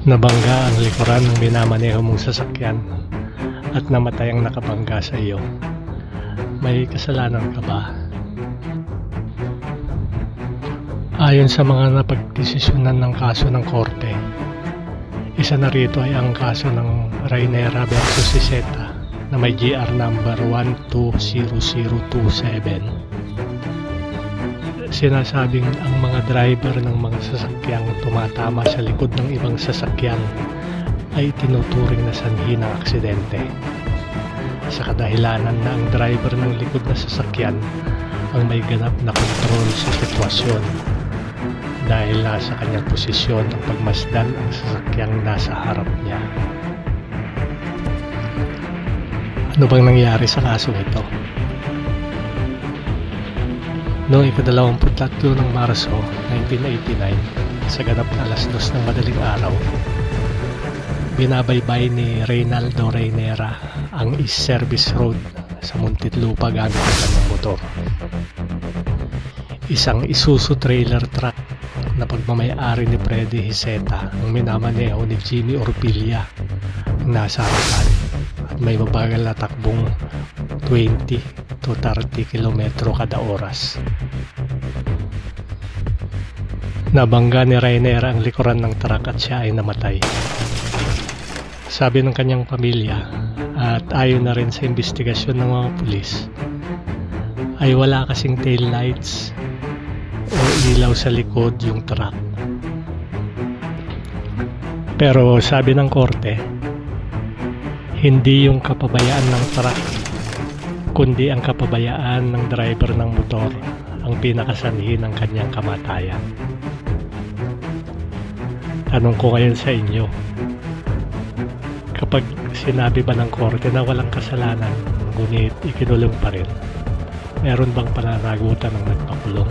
Nabangga ang likuran ng minamaneho mong sasakyan at namatay ang nakabangga sa iyo. May kasalanan ka ba? Ayon sa mga napagdesisyonan ng kaso ng korte, isa na rito ay ang kaso ng Raynera versus Iseta na may GR number 120027. Sinasabing ang mga driver ng mga sasakyang tumatama sa likod ng ibang sasakyan ay tinuturing na sanhi ng aksidente, sa kadahilanan na ang driver ng likod na sasakyan ang may ganap na kontrol sa sitwasyon dahil nasa kanyang posisyon ang pagmasdan ang sasakyang nasa harap niya. Ano bang nangyari sa kasong ito? Noong ika-23 ng Marso 1989, sa ganap na 2:00 ng madaling araw, binabaybay ni Reynaldo Raynera ang East Service Road sa Muntinlupa gamit ang kanyang motor. Isang Isuzu trailer truck na pagmamay-ari ni Freddy Iseta ang minamaneho ni Jimmy Orpilla ang nasa harapan at may mabagal na takbong 20 to 30 kilometro kada oras. Nabangga ni Raynera ang likuran ng truck at siya ay namatay. Sabi ng kanyang pamilya at ayon na rin sa investigasyon ng mga pulis, ay wala kasing tail lights o ilaw sa likod yung truck. Pero sabi ng korte, hindi yung kapabayaan ng truck kundi ang kapabayaan ng driver ng motor ang pinakasanhi ng kanyang kamatayan. Tanong ko ngayon sa inyo, kapag sinabi ba ng korte na walang kasalanan ngunit ikinulong pa rin, meron bang pananagutan ng nagpakulong?